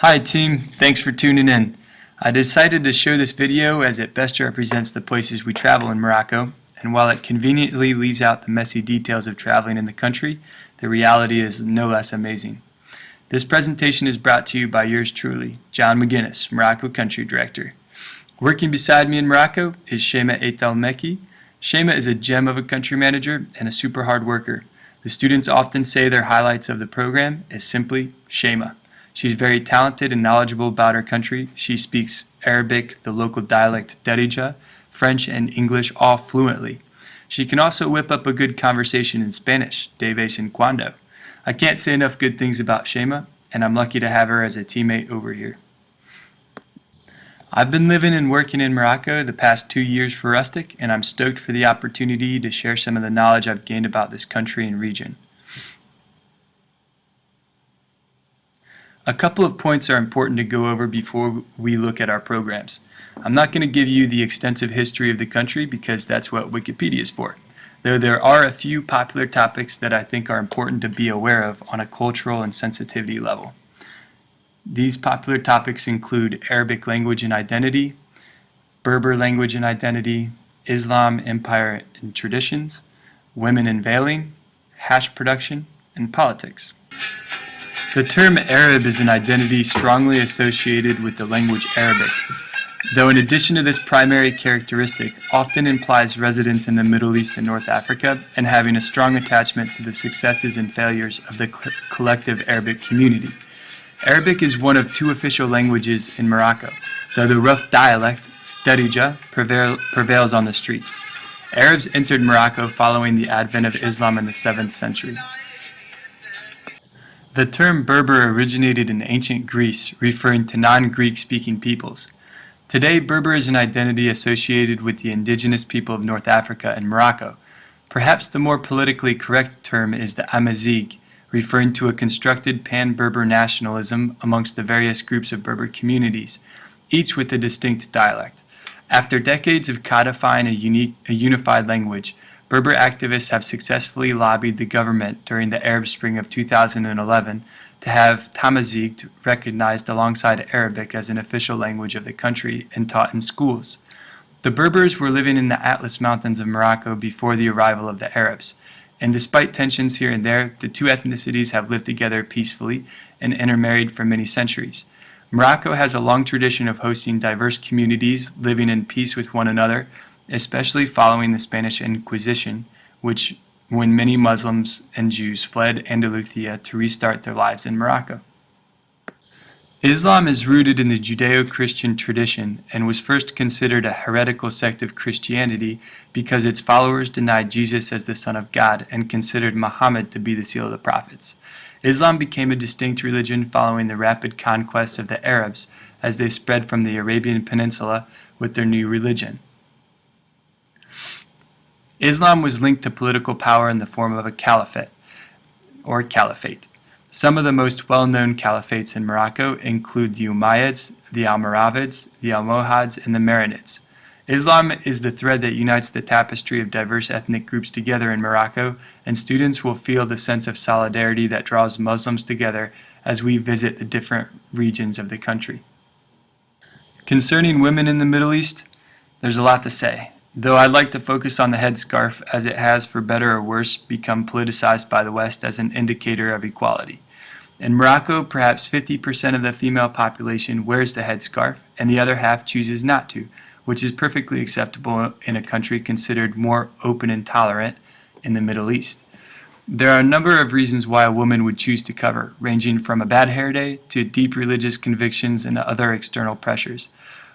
Hi team, thanks for tuning in. I decided to show this video as it best represents the places we travel in Morocco, and while it conveniently leaves out the messy details of traveling in the country, the reality is no less amazing. This presentation is brought to you by yours truly, John McGinnis, Morocco Country Director. Working beside me in Morocco is Shema Etal Meki. Shema is a gem of a country manager and a super hard worker. The students often say their highlights of the program is simply Shema. She's very talented and knowledgeable about her country. She speaks Arabic, the local dialect Darija, French, and English all fluently. She can also whip up a good conversation in Spanish, de vez en cuando. I can't say enough good things about Shema, and I'm lucky to have her as a teammate over here. I've been living and working in Morocco the past 2 years for Rustic, and I'm stoked for the opportunity to share some of the knowledge I've gained about this country and region. A couple of points are important to go over before we look at our programs. I'm not going to give you the extensive history of the country because that's what Wikipedia is for, though there are a few popular topics that I think are important to be aware of on a cultural and sensitivity level. These popular topics include Arabic language and identity, Berber language and identity, Islam, empire and traditions, women and veiling, hash production, and politics. The term Arab is an identity strongly associated with the language Arabic, though in addition to this primary characteristic, often implies residence in the Middle East and North Africa and having a strong attachment to the successes and failures of the collective Arabic community. Arabic is one of 2 official languages in Morocco, though the rough dialect, Darija, prevails on the streets. Arabs entered Morocco following the advent of Islam in the 7th century. The term Berber originated in ancient Greece, referring to non-Greek speaking peoples. Today, Berber is an identity associated with the indigenous people of North Africa and Morocco. Perhaps the more politically correct term is the Amazigh, referring to a constructed pan-Berber nationalism amongst the various groups of Berber communities, each with a distinct dialect. After decades of codifying a unified language, Berber activists have successfully lobbied the government during the Arab Spring of 2011 to have Tamazight recognized alongside Arabic as an official language of the country and taught in schools. The Berbers were living in the Atlas Mountains of Morocco before the arrival of the Arabs, and despite tensions here and there, the 2 ethnicities have lived together peacefully and intermarried for many centuries. Morocco has a long tradition of hosting diverse communities living in peace with one another, especially following the Spanish Inquisition, when many Muslims and Jews fled Andalusia to restart their lives in Morocco. Islam is rooted in the Judeo-Christian tradition and was first considered a heretical sect of Christianity because its followers denied Jesus as the Son of God and considered Muhammad to be the seal of the prophets. Islam became a distinct religion following the rapid conquest of the Arabs as they spread from the Arabian Peninsula with their new religion. Islam was linked to political power in the form of a caliphate. Some of the most well-known caliphates in Morocco include the Umayyads, the Almoravids, the Almohads, and the Marinids. Islam is the thread that unites the tapestry of diverse ethnic groups together in Morocco, and students will feel the sense of solidarity that draws Muslims together as we visit the different regions of the country. Concerning women in the Middle East, there's a lot to say, though I'd like to focus on the headscarf as it has, for better or worse, become politicized by the West as an indicator of equality. In Morocco, perhaps 50% of the female population wears the headscarf, and the other half chooses not to, which is perfectly acceptable in a country considered more open and tolerant in the Middle East. There are a number of reasons why a woman would choose to cover, ranging from a bad hair day to deep religious convictions and other external pressures.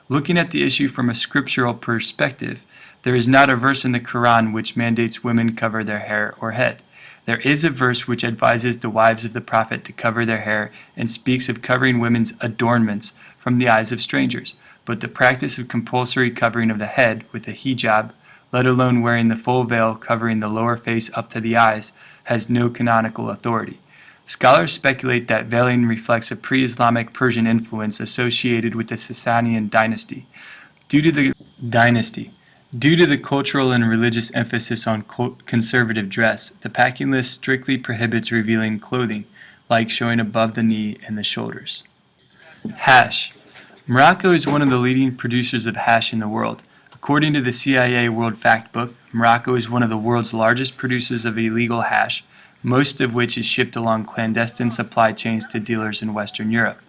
Looking at the issue from a scriptural perspective, there is not a verse in the Quran which mandates women cover their hair or head. There is a verse which advises the wives of the Prophet to cover their hair and speaks of covering women's adornments from the eyes of strangers, but the practice of compulsory covering of the head with a hijab, let alone wearing the full veil covering the lower face up to the eyes, has no canonical authority. Scholars speculate that veiling reflects a pre-Islamic Persian influence associated with the Sasanian dynasty. Due to the cultural and religious emphasis on conservative dress, the packing list strictly prohibits revealing clothing, like showing above the knee and the shoulders. Hash. Morocco is one of the leading producers of hash in the world. According to the CIA World Factbook, Morocco is one of the world's largest producers of illegal hash, most of which is shipped along clandestine supply chains to dealers in Western Europe.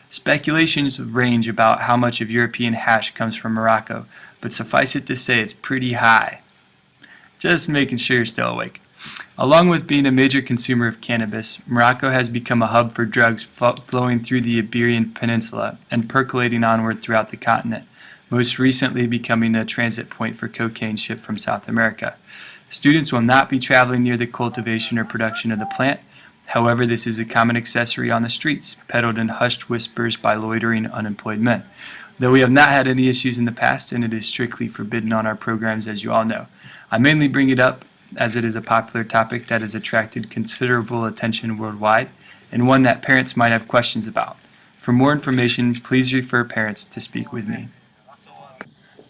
Speculations range about how much of European hash comes from Morocco, but suffice it to say it's pretty high. Just making sure you're still awake. Along with being a major consumer of cannabis, Morocco has become a hub for drugs flowing through the Iberian Peninsula and percolating onward throughout the continent, most recently becoming a transit point for cocaine shipped from South America. Students will not be traveling near the cultivation or production of the plant. However, this is a common accessory on the streets, peddled in hushed whispers by loitering unemployed men. Though we have not had any issues in the past, and it is strictly forbidden on our programs, as you all know. I mainly bring it up as it is a popular topic that has attracted considerable attention worldwide, and one that parents might have questions about. For more information, please refer parents to speak with me.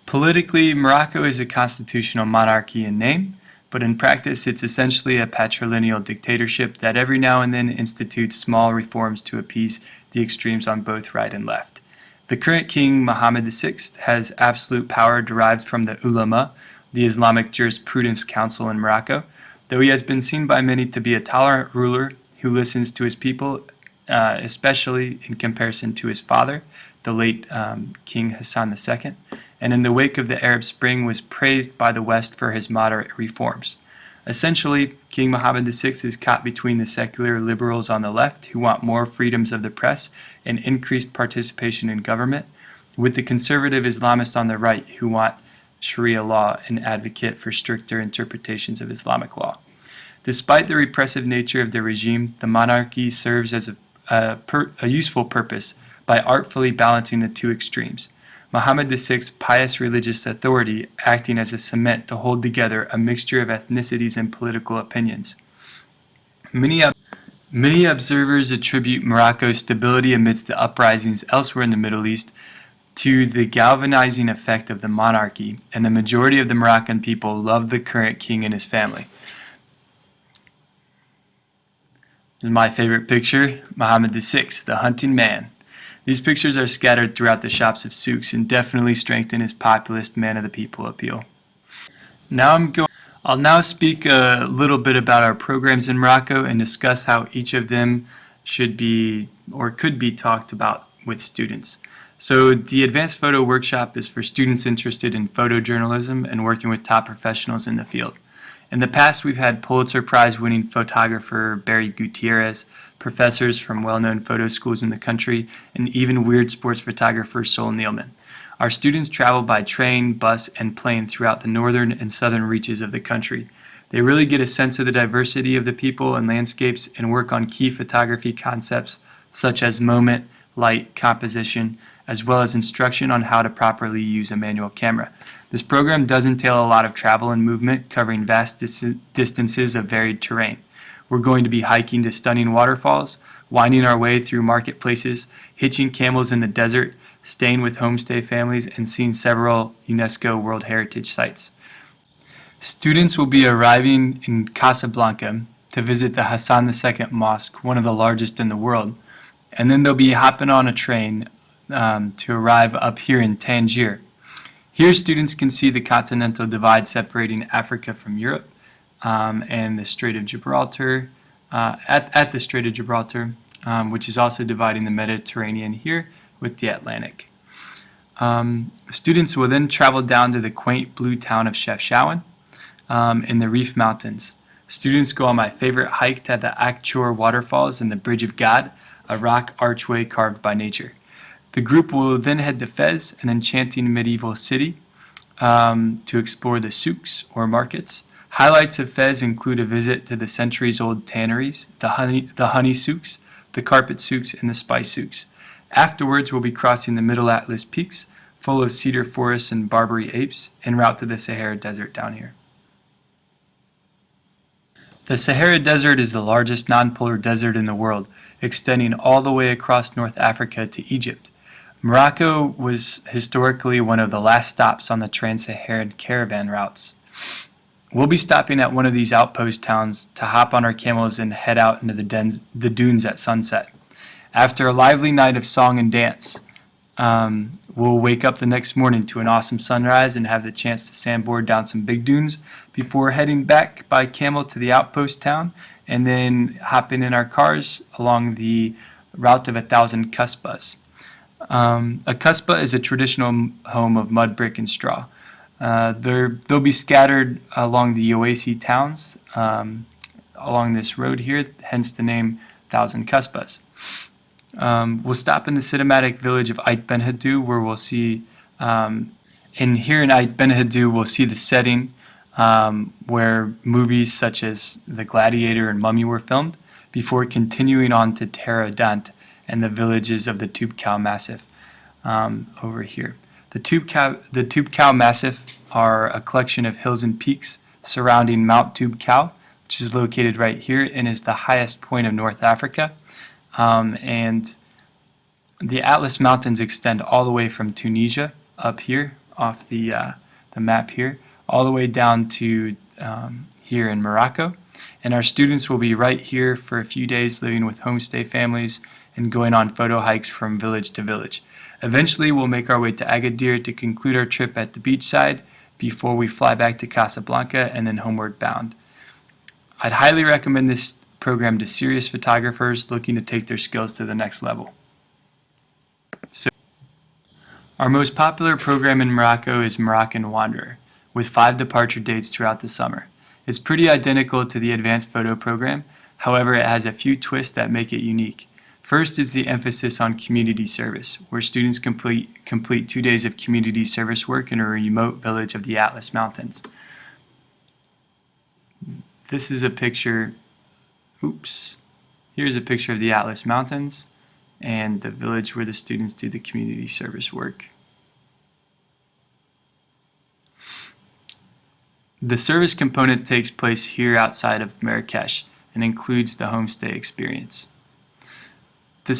Politically, Morocco is a constitutional monarchy in name, but in practice it's essentially a patrilineal dictatorship that every now and then institutes small reforms to appease the extremes on both right and left. The current king, Mohammed VI, has absolute power derived from the ulama, the Islamic Jurisprudence Council in Morocco, though he has been seen by many to be a tolerant ruler who listens to his people, especially in comparison to his father, the late King Hassan II, and in the wake of the Arab Spring was praised by the West for his moderate reforms. Essentially, King Mohammed VI is caught between the secular liberals on the left, who want more freedoms of the press and increased participation in government, with the conservative Islamists on the right, who want Sharia law and advocate for stricter interpretations of Islamic law. Despite the repressive nature of the regime, the monarchy serves as a useful purpose by artfully balancing the two extremes. Mohammed VI's pious religious authority acting as a cement to hold together a mixture of ethnicities and political opinions. Many observers attribute Morocco's stability amidst the uprisings elsewhere in the Middle East to the galvanizing effect of the monarchy, and the majority of the Moroccan people love the current king and his family. This is my favorite picture, Mohammed VI, the hunting man. These pictures are scattered throughout the shops of souks and definitely strengthen his populist man of the people appeal. I'll now speak a little bit about our programs in Morocco and discuss how each of them should be or could be talked about with students. So the Advanced Photo Workshop is for students interested in photojournalism and working with top professionals in the field. In the past, we've had Pulitzer Prize winning photographer Barry Gutierrez, professors from well-known photo schools in the country, and even weird sports photographer Sol Nealman. Our students travel by train, bus, and plane throughout the northern and southern reaches of the country. They really get a sense of the diversity of the people and landscapes and work on key photography concepts such as moment, light, composition, as well as instruction on how to properly use a manual camera. This program does entail a lot of travel and movement, covering vast distances of varied terrain. We're going to be hiking to stunning waterfalls, winding our way through marketplaces, hitching camels in the desert, staying with homestay families, and seeing several UNESCO World Heritage Sites. Students will be arriving in Casablanca to visit the Hassan II Mosque, one of the largest in the world, and then they'll be hopping on a train to arrive up here in Tangier. Here students can see the continental divide separating Africa from Europe and the Strait of Gibraltar, at the Strait of Gibraltar, which is also dividing the Mediterranean here with the Atlantic. Students will then travel down to the quaint blue town of Chefchaouen in the Rif Mountains. Students go on my favorite hike to the Akchor waterfalls and the Bridge of God, a rock archway carved by nature. The group will then head to Fez, an enchanting medieval city, to explore the souks or markets. Highlights of Fez include a visit to the centuries-old tanneries, the honey souks, the carpet souks, and the spice souks. Afterwards, we'll be crossing the Middle Atlas peaks, full of cedar forests and Barbary apes, en route to the Sahara Desert down here. The Sahara Desert is the largest non-polar desert in the world, extending all the way across North Africa to Egypt. Morocco was historically one of the last stops on the trans-Saharan caravan routes. We'll be stopping at one of these outpost towns to hop on our camels and head out into the dunes at sunset. After a lively night of song and dance, we'll wake up the next morning to an awesome sunrise and have the chance to sandboard down some big dunes before heading back by camel to the outpost town and then hopping in our cars along the route of 1,000 cuspas. A cuspa is a traditional home of mud, brick, and straw. They'll be scattered along the Oasis towns along this road here, hence the name 1,000 cuspas. We'll stop in the cinematic village of Ait Ben Haddou, where we'll see, and here in Ait Ben Haddou, we'll see the setting where movies such as The Gladiator and Mummy were filmed, before continuing on to Terre Dant and the villages of the Toubkal Massif over here. The Toubkal Massif are a collection of hills and peaks surrounding Mount Toubkal, which is located right here and is the highest point of North Africa. And the Atlas Mountains extend all the way from Tunisia up here off the map here, all the way down to here in Morocco. And our students will be right here for a few days living with homestay families and going on photo hikes from village to village. Eventually we'll make our way to Agadir to conclude our trip at the beachside before we fly back to Casablanca and then homeward bound. I'd highly recommend this program to serious photographers looking to take their skills to the next level. So, our most popular program in Morocco is Moroccan Wanderer, with 5 departure dates throughout the summer. It's pretty identical to the advanced photo program, however it has a few twists that make it unique. First is the emphasis on community service, where students complete 2 days of community service work in a remote village of the Atlas Mountains. This is a picture, here's a picture of the Atlas Mountains and the village where the students do the community service work. The service component takes place here outside of Marrakesh and includes the homestay experience. The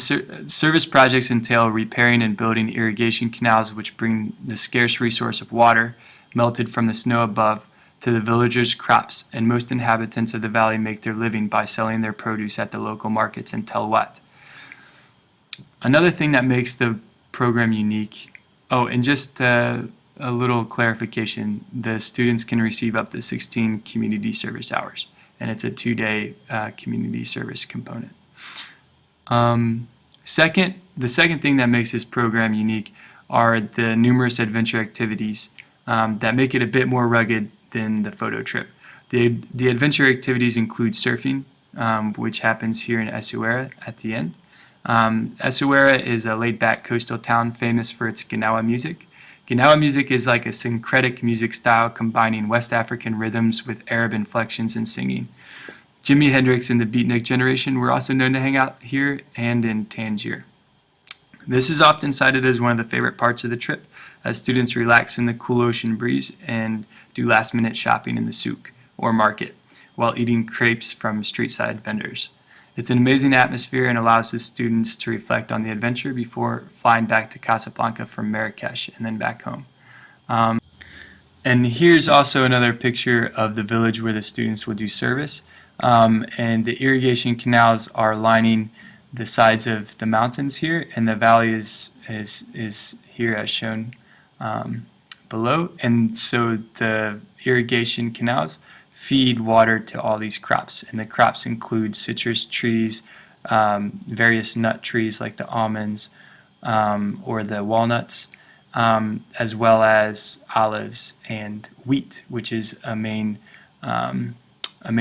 service projects entail repairing and building irrigation canals which bring the scarce resource of water, melted from the snow above, to the villagers' crops, and most inhabitants of the valley make their living by selling their produce at the local markets in Tel Wat. Another thing that makes the program unique, and just a little clarification, the students can receive up to 16 community service hours, and it's a 2-day community service component. The second thing that makes this program unique are the numerous adventure activities that make it a bit more rugged than the photo trip. The adventure activities include surfing, which happens here in Essaouira at the end. Essaouira is a laid-back coastal town famous for its Gnawa music. Gnawa music is like a syncretic music style combining West African rhythms with Arab inflections and singing. Jimi Hendrix and the Beatnik generation were also known to hang out here and in Tangier. This is often cited as one of the favorite parts of the trip, as students relax in the cool ocean breeze and do last-minute shopping in the souk, or market, while eating crepes from street-side vendors. It's an amazing atmosphere and allows the students to reflect on the adventure before flying back to Casablanca from Marrakesh and then back home. And here's also another picture of the village where the students will do service. And the irrigation canals are lining the sides of the mountains here, and the valley is here as shown below. And so the irrigation canals feed water to all these crops, and the crops include citrus trees, various nut trees like the almonds or the walnuts, as well as olives and wheat, which is a main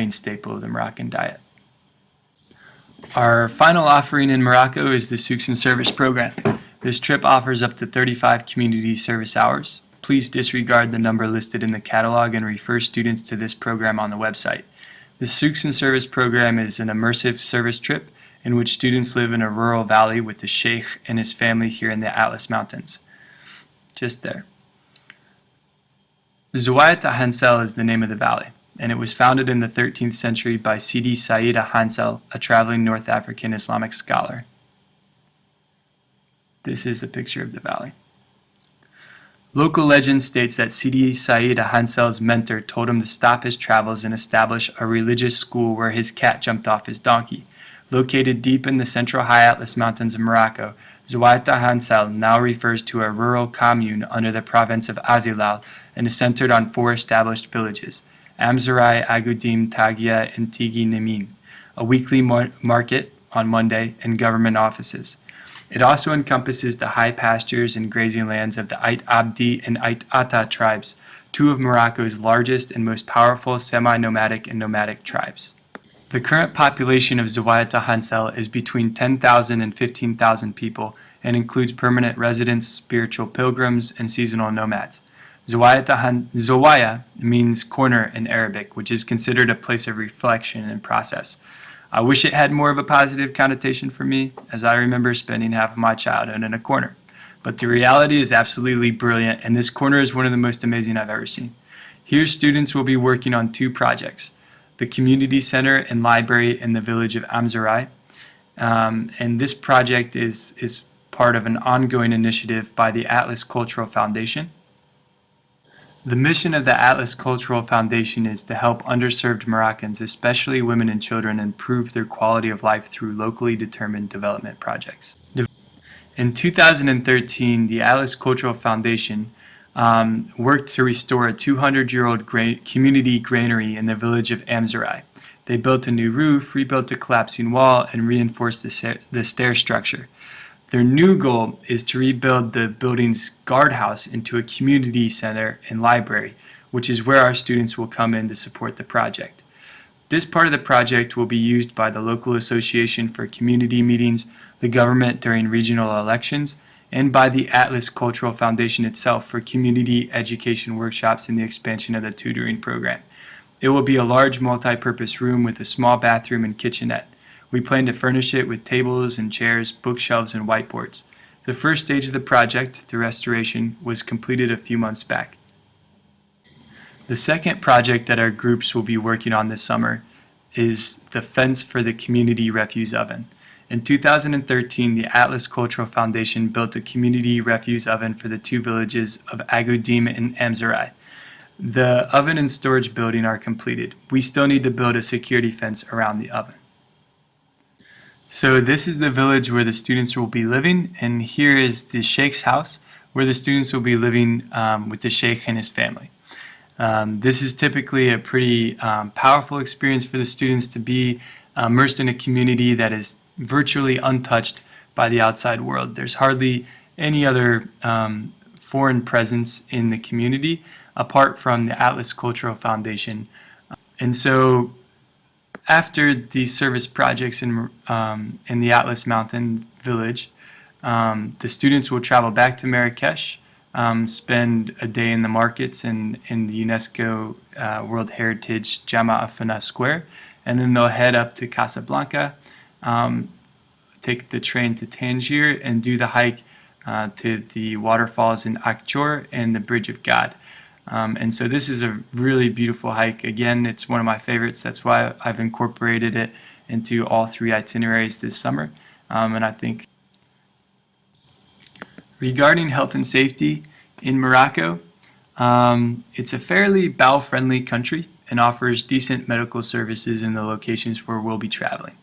staple of the Moroccan diet. Our final offering in Morocco is the Souks and Service program. This trip offers up to 35 community service hours. Please disregard the number listed in the catalog and refer students to this program on the website. The Souks and Service program is an immersive service trip in which students live in a rural valley with the Sheikh and his family here in the Atlas Mountains. Just there. Zouayat Hansel is the name of the valley, and it was founded in the 13th century by Sidi Said Hansel, a traveling North African Islamic scholar. This is a picture of the valley. Local legend states that Sidi Said Hansel's mentor told him to stop his travels and establish a religious school where his cat jumped off his donkey. Located deep in the central high Atlas Mountains of Morocco, Zaouata Hansel now refers to a rural commune under the province of Azilal and is centered on four established villages: Amzarai, Agudim, Tagia, and Tigi Nimin, a weekly market on Monday, and government offices. It also encompasses the high pastures and grazing lands of the Ait Abdi and Ait Ata tribes, two of Morocco's largest and most powerful semi-nomadic and nomadic tribes. The current population of Zaouata Hansel is between 10,000 and 15,000 people and includes permanent residents, spiritual pilgrims, and seasonal nomads. Zawaya means corner in Arabic, which is considered a place of reflection and process. I wish it had more of a positive connotation for me, as I remember spending half of my childhood in a corner. But the reality is absolutely brilliant, and this corner is one of the most amazing I've ever seen. Here, students will be working on two projects: the community center and library in the village of Amzarai. And this project is part of an ongoing initiative by the Atlas Cultural Foundation. The mission of the Atlas Cultural Foundation is to help underserved Moroccans, especially women and children, improve their quality of life through locally determined development projects. In 2013, the Atlas Cultural Foundation worked to restore a 200-year-old community granary in the village of Amzarai. They built a new roof, rebuilt a collapsing wall, and reinforced the stair structure. Their new goal is to rebuild the building's guardhouse into a community center and library, which is where our students will come in to support the project. This part of the project will be used by the local association for community meetings, the government during regional elections, and by the Atlas Cultural Foundation itself for community education workshops and the expansion of the tutoring program. It will be a large multi-purpose room with a small bathroom and kitchenette. We plan to furnish it with tables and chairs, bookshelves, and whiteboards. The first stage of the project, the restoration, was completed a few months back. The second project that our groups will be working on this summer is the fence for the community refuse oven. In 2013, the Atlas Cultural Foundation built a community refuse oven for the two villages of Agudim and Amzarai. The oven and storage building are completed. We still need to build a security fence around the oven. So this is the village where the students will be living, and here is the Sheikh's house where the students will be living with the Sheikh and his family. This is typically a pretty powerful experience for the students to be immersed in a community that is virtually untouched by the outside world. There's hardly any other foreign presence in the community apart from the Atlas Cultural Foundation. And so after these service projects in the Atlas Mountain Village, the students will travel back to Marrakesh, spend a day in the markets in the UNESCO World Heritage Jama Afana Square, and then they'll head up to Casablanca, take the train to Tangier, and do the hike to the waterfalls in Akchor and the Bridge of God. And so this is a really beautiful hike. Again, it's one of my favorites. That's why I've incorporated it into all three itineraries this summer. And I think regarding health and safety in Morocco, it's a fairly bowel-friendly country and offers decent medical services in the locations where we'll be traveling.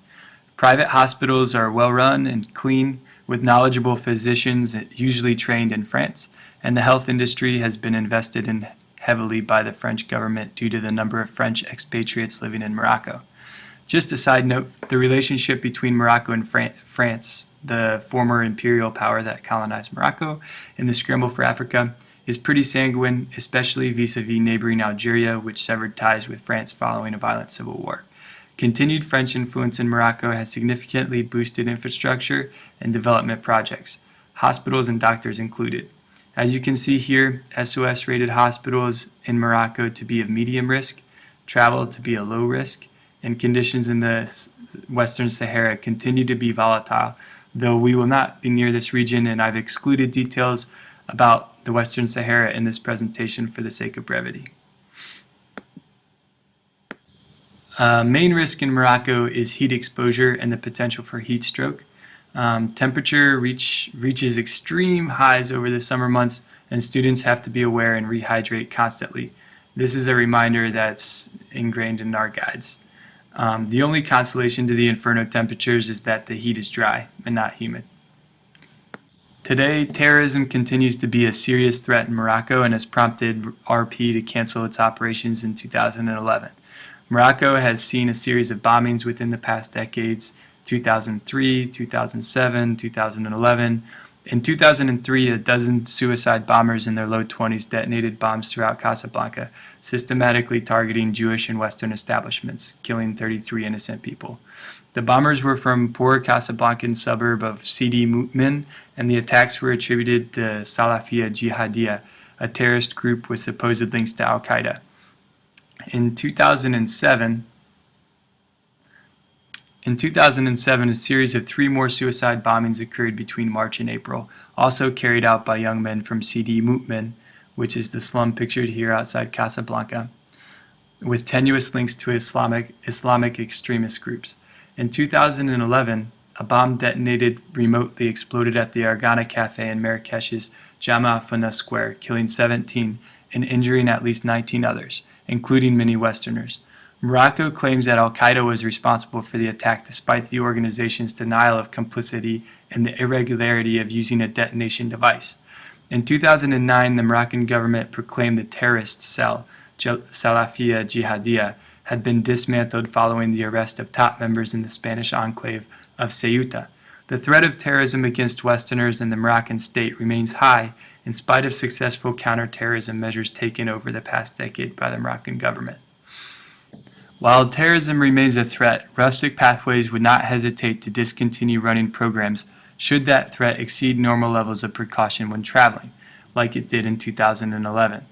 Private hospitals are well run and clean, with knowledgeable physicians usually trained in France, and the health industry has been invested in heavily by the French government due to the number of French expatriates living in Morocco. Just a side note, the relationship between Morocco and France, the former imperial power that colonized Morocco in the scramble for Africa, is pretty sanguine, especially vis-a-vis neighboring Algeria, which severed ties with France following a violent civil war. Continued French influence in Morocco has significantly boosted infrastructure and development projects, hospitals and doctors included. As you can see here, SOS rated hospitals in Morocco to be of medium risk, travel to be a low risk, and conditions in the Western Sahara continue to be volatile, though we will not be near this region, and I've excluded details about the Western Sahara in this presentation for the sake of brevity. Main risk in Morocco is heat exposure and the potential for heat stroke. Temperature reaches extreme highs over the summer months, and students have to be aware and rehydrate constantly. This is a reminder that's ingrained in our guides. The only consolation to the inferno temperatures is that the heat is dry and not humid. Today, terrorism continues to be a serious threat in Morocco and has prompted RP to cancel its operations in 2011. Morocco has seen a series of bombings within the past decades: 2003, 2007, 2011. In 2003, a dozen suicide bombers in their low 20s detonated bombs throughout Casablanca, systematically targeting Jewish and Western establishments, killing 33 innocent people. The bombers were from poor Casablancan suburb of Sidi Moutmin, and the attacks were attributed to Salafia Jihadiyya, a terrorist group with supposed links to Al-Qaeda. In 2007, a series of 3 more suicide bombings occurred between March and April, also carried out by young men from Sidi Moutmin, which is the slum pictured here outside Casablanca, with tenuous links to Islamic extremist groups. In 2011, a bomb detonated remotely exploded at the Argana Cafe in Marrakesh's Jama Fana Square, killing 17 and injuring at least 19 others, including many Westerners. Morocco claims that Al-Qaeda was responsible for the attack despite the organization's denial of complicity and the irregularity of using a detonation device. In 2009, the Moroccan government proclaimed the terrorist cell, Salafia Jihadiyya, had been dismantled following the arrest of top members in the Spanish enclave of Ceuta. The threat of terrorism against Westerners and the Moroccan state remains high in spite of successful counterterrorism measures taken over the past decade by the Moroccan government. While terrorism remains a threat, Rustic Pathways would not hesitate to discontinue running programs should that threat exceed normal levels of precaution when traveling, like it did in 2011.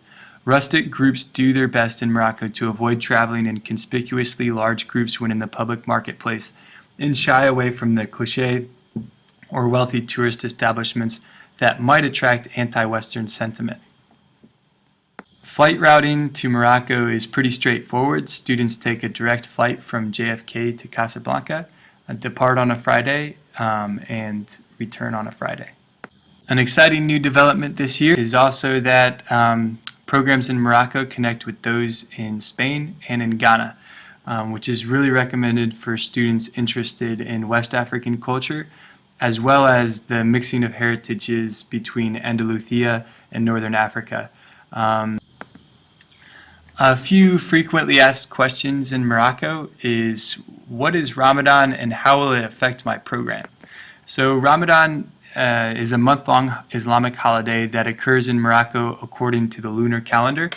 Rustic groups do their best in Morocco to avoid traveling in conspicuously large groups when in the public marketplace and shy away from the cliché or wealthy tourist establishments that might attract anti-Western sentiment. Flight routing to Morocco is pretty straightforward. Students take a direct flight from JFK to Casablanca, depart on a Friday, and return on a Friday. An exciting new development this year is also that programs in Morocco connect with those in Spain and in Ghana, which is really recommended for students interested in West African culture, as well as the mixing of heritages between Andalusia and Northern Africa. A few frequently asked questions in Morocco is, what is Ramadan and how will it affect my program? So Ramadan is a month-long Islamic holiday that occurs in Morocco according to the lunar calendar.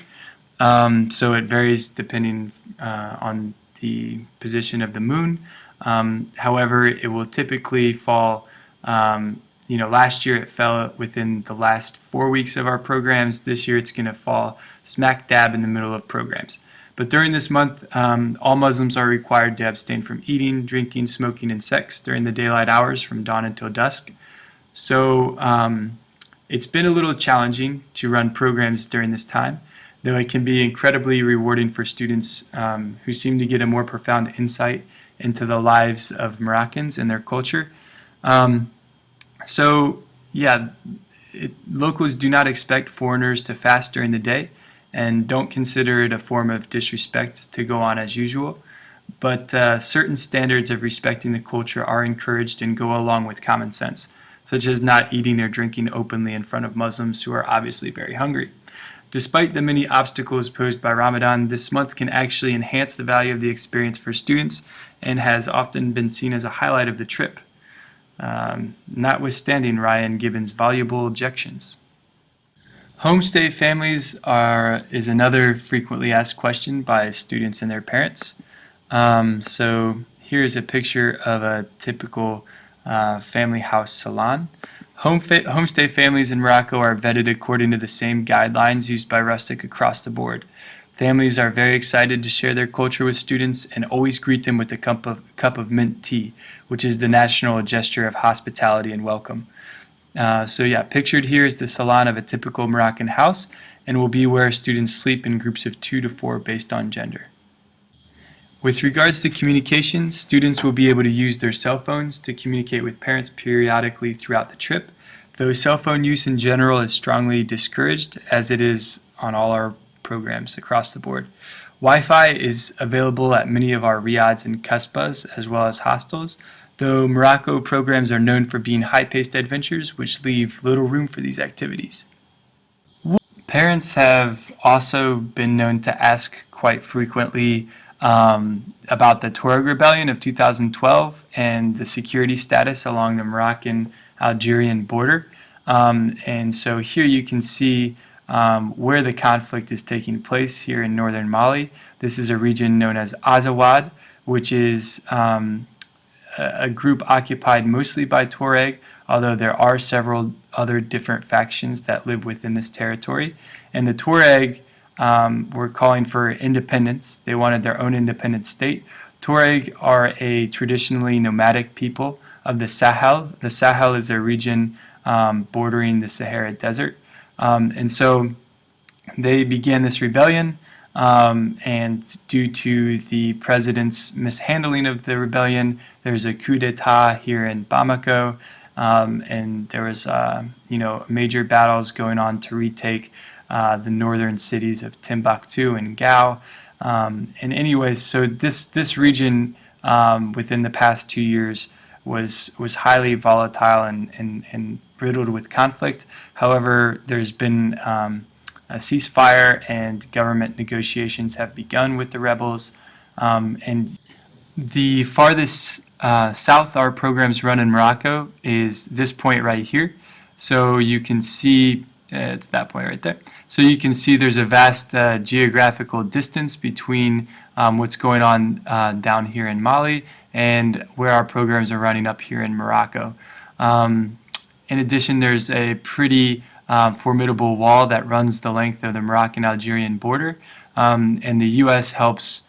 So it varies depending on the position of the moon. However, it will typically fall, last year it fell within the last 4 weeks of our programs. This year it's going to fall smack dab in the middle of programs. But during this month, all Muslims are required to abstain from eating, drinking, smoking, and sex during the daylight hours from dawn until dusk. So it's been a little challenging to run programs during this time, though it can be incredibly rewarding for students who seem to get a more profound insight into the lives of Moroccans and their culture. Locals do not expect foreigners to fast during the day and don't consider it a form of disrespect to go on as usual. But certain standards of respecting the culture are encouraged and go along with common sense, such as not eating or drinking openly in front of Muslims who are obviously very hungry. Despite the many obstacles posed by Ramadan, this month can actually enhance the value of the experience for students and has often been seen as a highlight of the trip, notwithstanding Ryan Gibbons' voluble objections. Homestay families is another frequently asked question by students and their parents. So here's a picture of a typical family house salon. Homestay families in Morocco are vetted according to the same guidelines used by Rustic across the board. Families are very excited to share their culture with students and always greet them with a cup of mint tea, which is the national gesture of hospitality and welcome. Pictured here is the salon of a typical Moroccan house and will be where students sleep in groups of 2 to 4 based on gender. With regards to communication, students will be able to use their cell phones to communicate with parents periodically throughout the trip, though cell phone use in general is strongly discouraged, as it is on all our programs across the board. Wi-Fi is available at many of our riads and kasbahs, as well as hostels, though Morocco programs are known for being high-paced adventures, which leave little room for these activities. Parents have also been known to ask quite frequently about the Tuareg Rebellion of 2012 and the security status along the Moroccan-Algerian border. And so here you can see where the conflict is taking place here in northern Mali. This is a region known as Azawad, which is a group occupied mostly by Tuareg, although there are several other different factions that live within this territory. And the Tuareg were calling for independence. They wanted their own independent state. Tuareg are a traditionally nomadic people of the Sahel. The Sahel is a region bordering the Sahara Desert. And so they began this rebellion. And due to the president's mishandling of the rebellion, there's a coup d'etat here in Bamako, and there was major battles going on to retake the northern cities of Timbuktu and Gao. And anyways, so this region within the past 2 years was highly volatile and riddled with conflict. However, there's been a ceasefire and government negotiations have begun with the rebels. And the farthest south our programs run in Morocco is this point right here. So you can see, it's that point right there. So you can see there's a vast geographical distance between what's going on down here in Mali and where our programs are running up here in Morocco. In addition, there's a pretty formidable wall that runs the length of the Moroccan-Algerian border, and the U.S. helps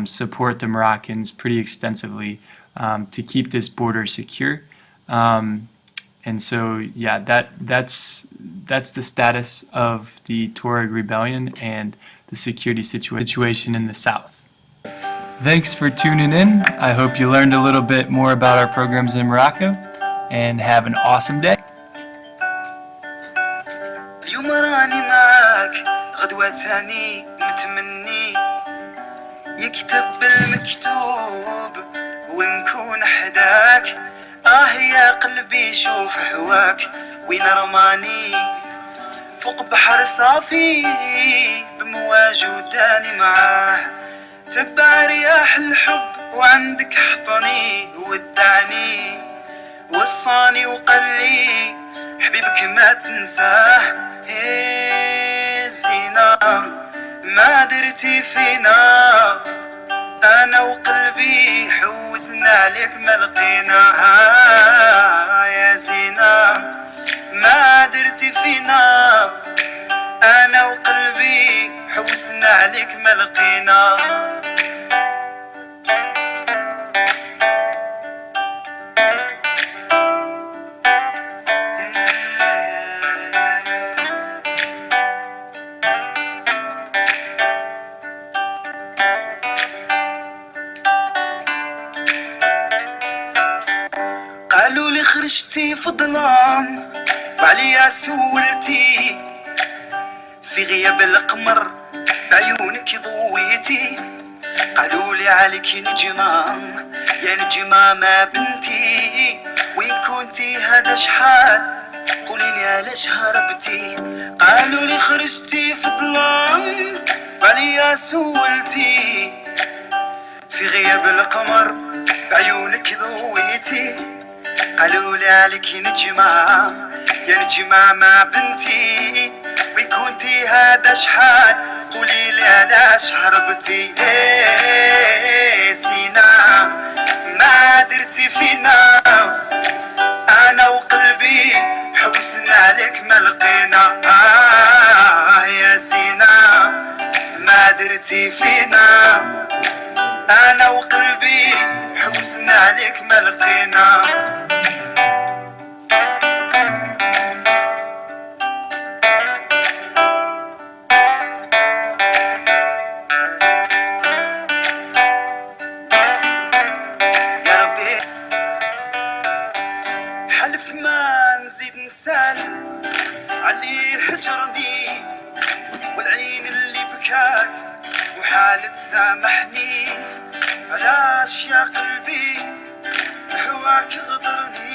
support the Moroccans pretty extensively to keep this border secure. And so, yeah, that's the status of the Tuareg rebellion and the security situation in the south. Thanks for tuning in. I hope you learned a little bit more about our programs in Morocco, and have an awesome day. اليوم راني معاك غدوة تاني متمني يكتب بالمكتوب ونكون حداك يا قلبي شوف هواك وين رماني فوق بحر صافي بمواج وداني معاه تبع رياح الحب وعندك حطني ودعني وصاني وقلي حبيبك ما تنساه زينة ما درتي فينا أنا وقلبي حوسنا عليك ما لقينا يا زينة ما درتي فينا أنا وقلبي حوسنا عليك ما لقينا قالوا لي خرجتي في ظلام وعليا سولتي في غياب القمر بعيونك ضويتي قالوا لي عليك نجمة يا نجمة ما بنتي وين كنتي هذا شحال قوليلي علاش هربتي قالوا لي خرجتي في ظلام وعليا سولتي في غياب القمر بعيونك ضويتي قالوا لي عليك نجمة يا نجمة ما بنتي وين كنتي هذا شحال قولي لي علاش هربتي سينا ما درتي فينا انا وقلبي حوسنا عليك ما لقينا يا سينا ما درتي فينا انا وقلبي حوسنا عليك ما لقينا حلف ما نزيد نسال علي حجرني والعين اللي بكات وحالي سامحني علاش يا قلبي هواك غدرني